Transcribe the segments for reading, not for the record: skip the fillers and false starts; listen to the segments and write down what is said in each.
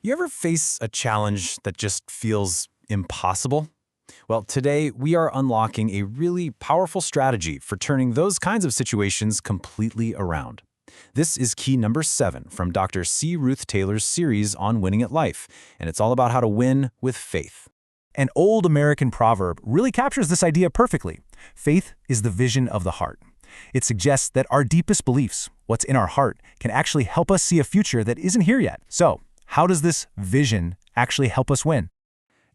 You ever face a challenge that just feels impossible? Well, today we are unlocking a really powerful strategy for turning those kinds of situations completely around. This is key number 7 from Dr. C. Ruth Taylor's series on winning at life, and it's all about how to win with faith. An old American proverb really captures this idea perfectly. Faith is the vision of the heart. It suggests that our deepest beliefs, what's in our heart, can actually help us see a future that isn't here yet. So, how does this vision actually help us win?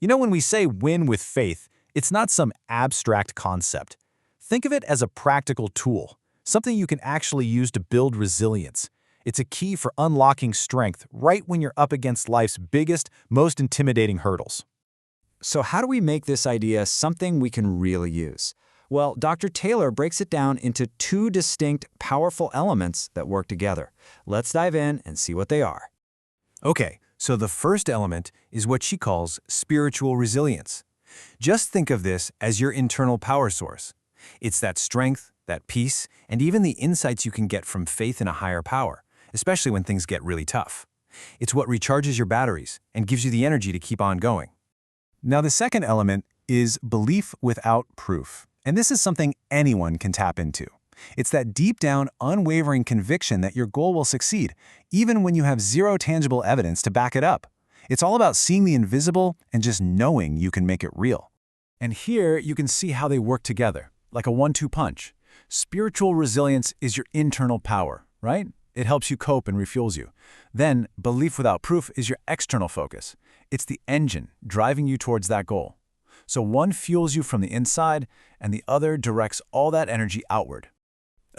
You know, when we say win with faith, it's not some abstract concept. Think of it as a practical tool, something you can actually use to build resilience. It's a key for unlocking strength right when you're up against life's biggest, most intimidating hurdles. So how do we make this idea something we can really use? Well, Dr. Taylor breaks it down into 2 distinct, powerful elements that work together. Let's dive in and see what they are. Okay, so the first element is what she calls spiritual resilience. Just think of this as your internal power source. It's that strength, that peace, and even the insights you can get from faith in a higher power, especially when things get really tough. It's what recharges your batteries and gives you the energy to keep on going. Now, the second element is belief without proof, and this is something anyone can tap into. It's that deep-down, unwavering conviction that your goal will succeed, even when you have zero tangible evidence to back it up. It's all about seeing the invisible and just knowing you can make it real. And here you can see how they work together, like a 1-2 punch. Spiritual resilience is your internal power, right? It helps you cope and refuels you. Then, belief without proof is your external focus. It's the engine driving you towards that goal. So one fuels you from the inside, and the other directs all that energy outward.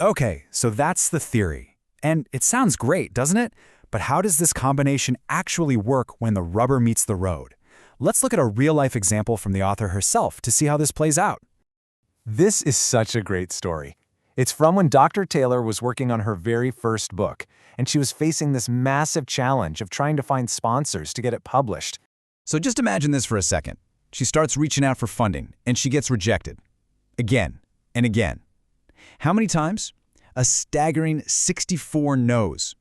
Okay, so that's the theory. And it sounds great, doesn't it? But how does this combination actually work when the rubber meets the road? Let's look at a real-life example from the author herself to see how this plays out. This is such a great story. It's from when Dr. Taylor was working on her very first book, and she was facing this massive challenge of trying to find sponsors to get it published. So just imagine this for a second. She starts reaching out for funding, and she gets rejected. Again and again. How many times? A staggering 64 no's.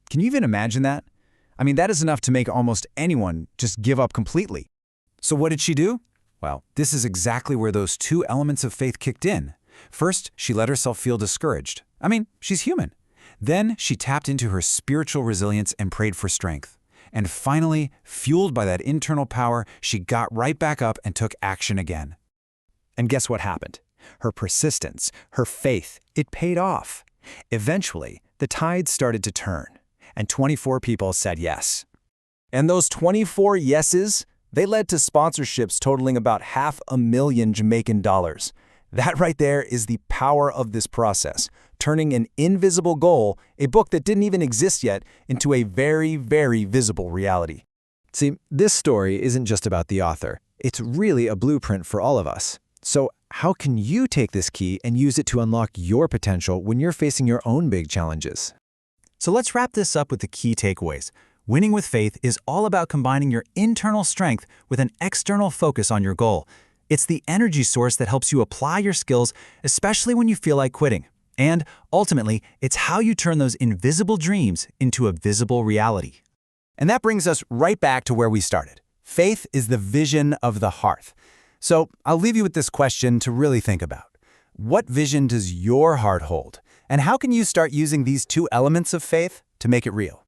Can you even imagine that? I mean, that is enough to make almost anyone just give up completely. So what did she do? Well, this is exactly where those 2 elements of faith kicked in. First, she let herself feel discouraged. I mean, she's human. Then she tapped into her spiritual resilience and prayed for strength. And finally, fueled by that internal power, she got right back up and took action again. And guess what happened? Her persistence, her faith, it paid off. Eventually, the tide started to turn, and 24 people said yes. And those 24 yeses, they led to sponsorships totaling about $500,000 Jamaican dollars. That right there is the power of this process, turning an invisible goal, a book that didn't even exist yet, into a very, very visible reality. See, this story isn't just about the author. It's really a blueprint for all of us. So how can you take this key and use it to unlock your potential when you're facing your own big challenges? So let's wrap this up with the key takeaways. Winning with faith is all about combining your internal strength with an external focus on your goal. It's the energy source that helps you apply your skills, especially when you feel like quitting. And ultimately, it's how you turn those invisible dreams into a visible reality. And that brings us right back to where we started. Faith is the vision of the heart. So I'll leave you with this question to really think about. What vision does your heart hold? And how can you start using these 2 elements of faith to make it real?